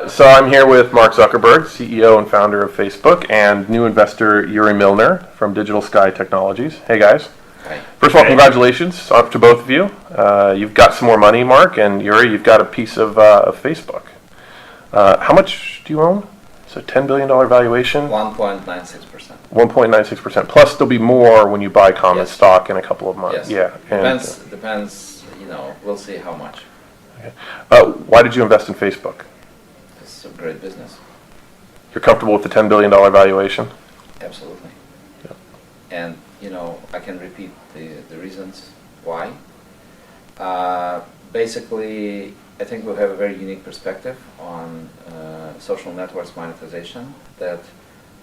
So I'm here with Mark Zuckerberg, CEO and founder of Facebook, and new investor Yuri Milner from Digital Sky Technologies. Hey guys. Hi. First of all, congratulations up to both of you. You've got some more money, Mark, and Yuri, you've got a piece of Facebook. How much do you own? So $10 billion valuation? 1.96%. 1.96%. Plus there'll be more when you buy common stock in a couple of months. Yes. Yeah. Depends, we'll see how much. Okay. Why did you invest in Facebook? It's a great business. You're comfortable with the $10 billion valuation? Absolutely. Yeah. And, I can repeat the reasons why. Basically, I think we have a very unique perspective on social networks monetization that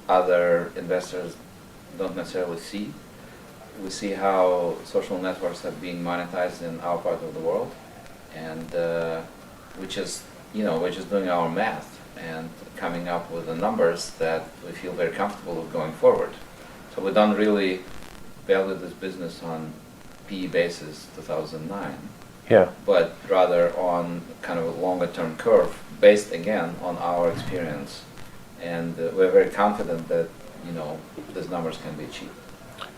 other investors don't necessarily see. We see how social networks are being monetized in our part of the world, and we're just doing our math and coming up with the numbers that we feel very comfortable with going forward. So we don't really value this business on PE basis 2009. Yeah. But rather on kind of a longer term curve based again on our experience, and we're very confident that these numbers can be achieved.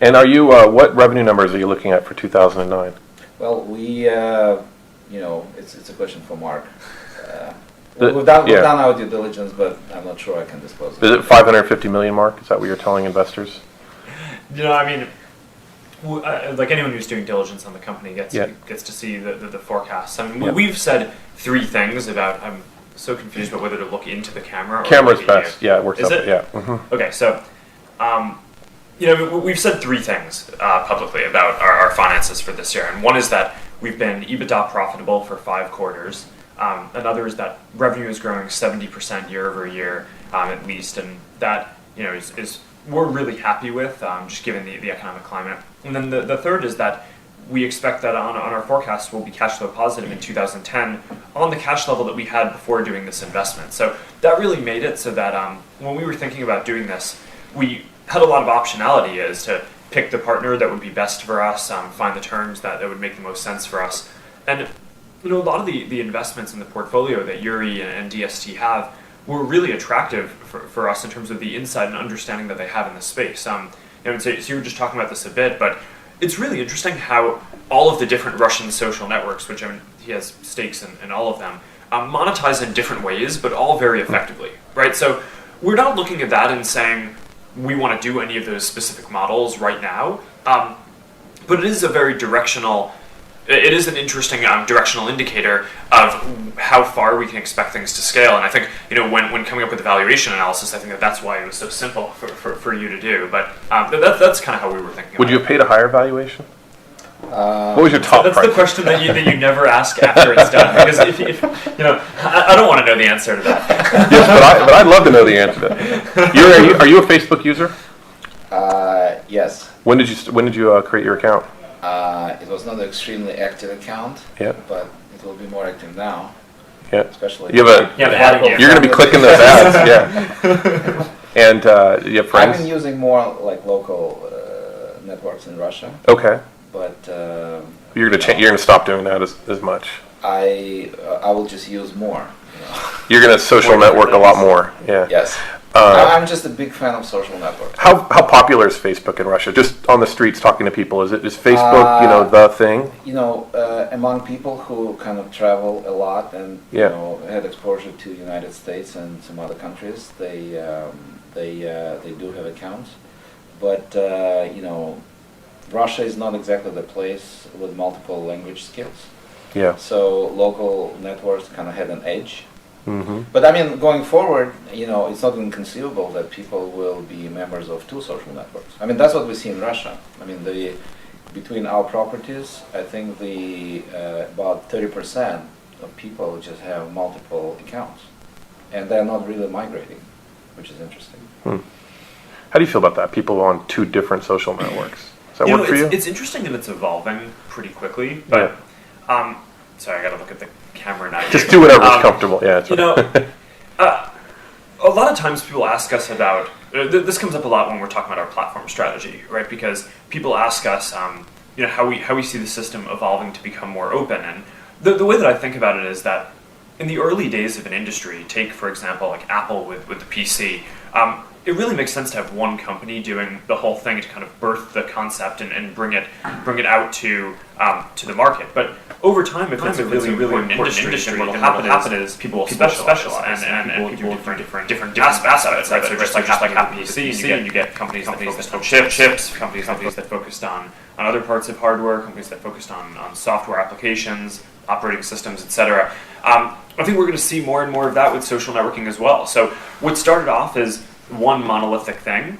And are you what revenue numbers are you looking at for 2009? Well, we it's a question for Mark. We've done our due diligence, but I'm not sure I can disclose it. Is it 550 million, Mark? Is that what you're telling investors? Like anyone who's doing diligence on the company gets to see the forecasts. I mean, we've said three things about. I'm so confused about whether to look into the camera. Camera's best. Yeah, it works. Is it? Yeah. Mm-hmm. Okay, so we've said three things publicly about our finances for this year, and one is that we've been EBITDA profitable for 5 quarters. Another is that revenue is growing 70% year over year, at least, and that is we're really happy with, just given the economic climate. And then the third is that we expect that on our forecast we'll be cash flow positive in 2010 on the cash level that we had before doing this investment. So that really made it so that when we were thinking about doing this, we had a lot of optionality as to pick the partner that would be best for us, find the terms that would make the most sense for us. And a lot of the investments in the portfolio that Yuri and DST have were really attractive for us in terms of the insight and understanding that they have in the space. So you were just talking about this a bit, but it's really interesting how all of the different Russian social networks, which he has stakes in all of them, monetize in different ways, but all very effectively, right? So we're not looking at that and saying we want to do any of those specific models right now, but it is a very directional. It is an interesting directional indicator of how far we can expect things to scale. And I think, when coming up with the valuation analysis, I think that's why it was so simple for you to do. But that's kind of how we were thinking. Would you have paid a higher valuation? What was your top price? That's the question that you never ask after it's done. Because if I don't want to know the answer to that. Yes, but I'd love to know the answer to that. Are you a Facebook user? Yes. When did you create your account? It was not an extremely active account, but it will be more active now. Yeah, especially. You're going to be clicking those ads, yeah. And you have friends? I've been using more like local networks in Russia. Okay. But you're going to stop doing that as much. I will just use more. You're going to social network a lot more. Yeah. Yes. I'm just a big fan of social networks. How popular is Facebook in Russia? Just on the streets talking to people, is Facebook the thing? Among people who kind of travel a lot and had exposure to the United States and some other countries, they do have accounts, but Russia is not exactly the place with multiple language skills. Yeah. So local networks kind of had an edge. Mm-hmm. But I mean, going forward, it's not inconceivable that people will be members of 2 social networks. I mean, that's what we see in Russia. I mean, between our properties, I think about 30% of people just have multiple accounts, and they're not really migrating, which is interesting. How do you feel about that? People on 2 different social networks. Does that work for you? It's interesting and it's evolving pretty quickly, but sorry, I got to look at the camera now. Just do whatever's comfortable. Yeah, it's a lot of times people ask us about. This comes up a lot when we're talking about our platform strategy, right? Because people ask us, how we see the system evolving to become more open. And the way that I think about it is that in the early days of an industry, take for example like Apple with the PC, it really makes sense to have one company doing the whole thing to kind of birth the concept and bring it out to the market. But over time, if it's a really important industry, then what will happen is people will specialize and people will do different aspects. Right? So just like Apple PC, and you get companies that focused on chips, companies that focused on other parts of hardware, companies that focused on software applications, operating systems, etc. I think we're going to see more and more of that with social networking as well. So what started off as one monolithic thing